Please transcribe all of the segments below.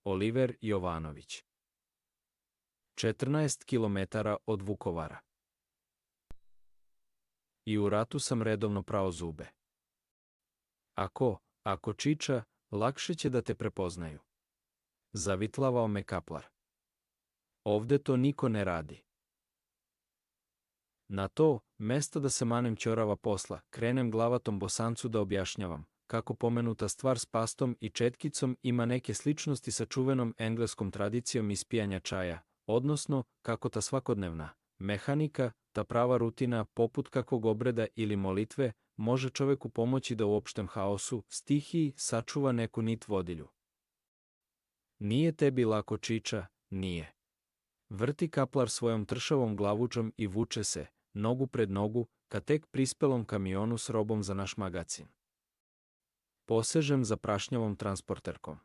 Oliver Jovanović. 14 kilometara od Vukovara. I u ratu sam redovno prao zube. Ako čiča, lakše će da te prepoznaju. Zavitlavao me kaplar. Ovde to niko ne radi. Na to, mesto da se manem ćorava posla, krenem glavatom Bosancu da objašnjavam kako pomenuta stvar s pastom i četkicom ima neke sličnosti sa čuvenom engleskom tradicijom ispijanja čaja, odnosno kako ta svakodnevna mehanika, ta prava rutina poput kakvog obreda ili molitve, može čoveku pomoći da u opštem haosu, stihiji, sačuva neku nit vodilju. Nije tebi lako, čiča, nije. Vrti kaplar svojom tršavom glavučom i vuče se, nogu pred nogu, ka tek prispelom kamionu s robom za naš magacin. Posežem za prašnjavom transporterkom.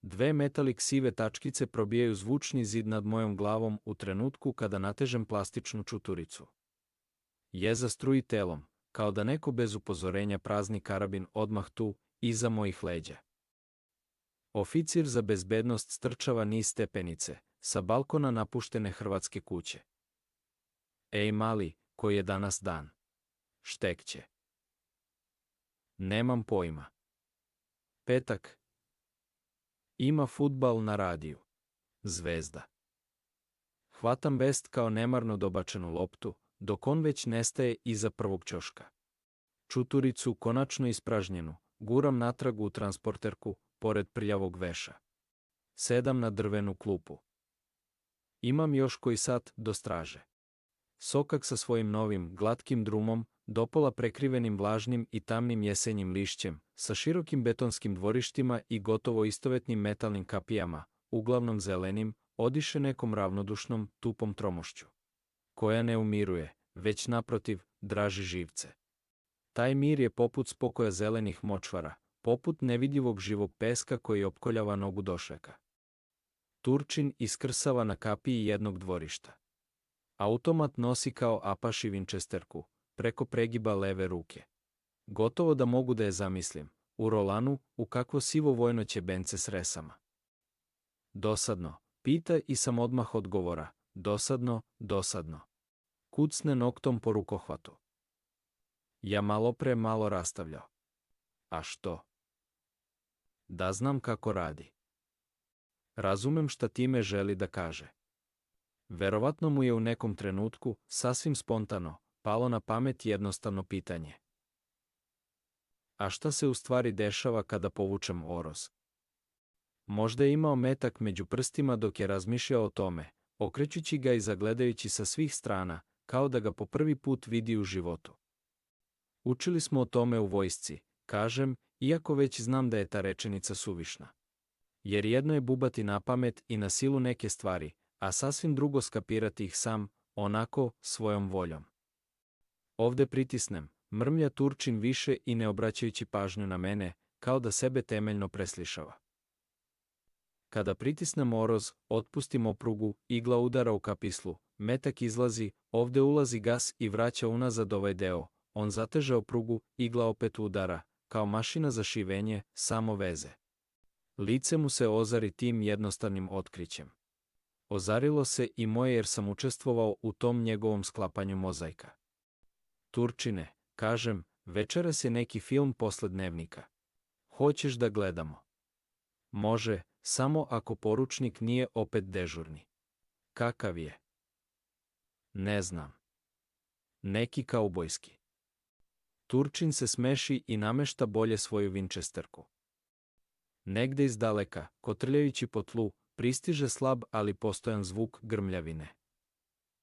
2 metalik sive tačkice probijaju zvučni zid nad mojom glavom u trenutku kada natežem plastičnu čuturicu. Jeza struji telom, kao da neko bez upozorenja prazni karabin odmah tu, iza mojih leđa. Oficir za bezbednost strčava niz stepenice, sa balkona napuštene hrvatske kuće. Ej mali, koji je danas dan? Štekće. Nemam pojma. Petak. Ima fudbal na radiju. Zvezda. Hvatam vest kao nemarno dobačenu loptu, dok on već nestaje iza prvog ćoška. Čuturicu, konačno ispražnjenu, guram natrag u transporterku, pored prljavog veša. Sedam na drvenu klupu. Imam još koji sat do straže. Sokak sa svojim novim, glatkim drumom, dopola prekrivenim vlažnim i tamnim jesenjim lišćem, sa širokim betonskim dvorištima i gotovo istovetnim metalnim kapijama, uglavnom zelenim, odiše nekom ravnodušnom, tupom tromošću, koja ne umiruje, već naprotiv, draži živce. Taj mir je poput spokoja zelenih močvara, poput nevidljivog živog peska koji opkoljava nogu došeka. Turčin iskrsava na kapiji jednog dvorišta. Automat nosi kao apaši Winchesterku, preko pregiba leve ruke. Gotovo da mogu da je zamislim, u rolanu, u kakvo sivo vojno ćebence s resama. Dosadno, pita i sam odmah odgovora, dosadno. Kucne noktom po rukohvatu. Ja malo rastavljao. A što? Da znam kako radi. Razumem šta time želi da kaže. Verovatno mu je u nekom trenutku, sasvim spontano, palo na pamet jednostavno pitanje. A šta se u stvari dešava kada povučem oroz? Možda je imao metak među prstima dok je razmišljao o tome, okrećući ga i zagledajući sa svih strana, kao da ga po prvi put vidi u životu. Učili smo o tome u vojsci, kažem, iako već znam da je ta rečenica suvišna. Jer jedno je bubati na pamet i na silu neke stvari, a sasvim drugo skapirati ih sam, onako, svojom voljom. Ovde pritisnem, mrmlja Turčin više i ne obraćajući pažnju na mene, kao da sebe temeljno preslišava. Kada pritisnem oroz, otpustim oprugu, igla udara u kapislu, metak izlazi, ovde ulazi gas i vraća unazad ovaj deo, on zateže oprugu, igla opet udara, kao mašina za šivenje, samo veze. Lice mu se ozari tim jednostavnim otkrićem. Ozarilo se i moje jer sam učestvovao u tom njegovom sklapanju mozaika. Turčine, kažem, večeras je neki film posle dnevnika. Hoćeš da gledamo? Može, samo ako poručnik nije opet dežurni. Kakav je? Ne znam. Neki kaubojski. Turčin se smeši i namešta bolje svoju Winchesterku. Negde iz daleka, kotrljajući po tlu, pristiže slab ali postojan zvuk grmljavine.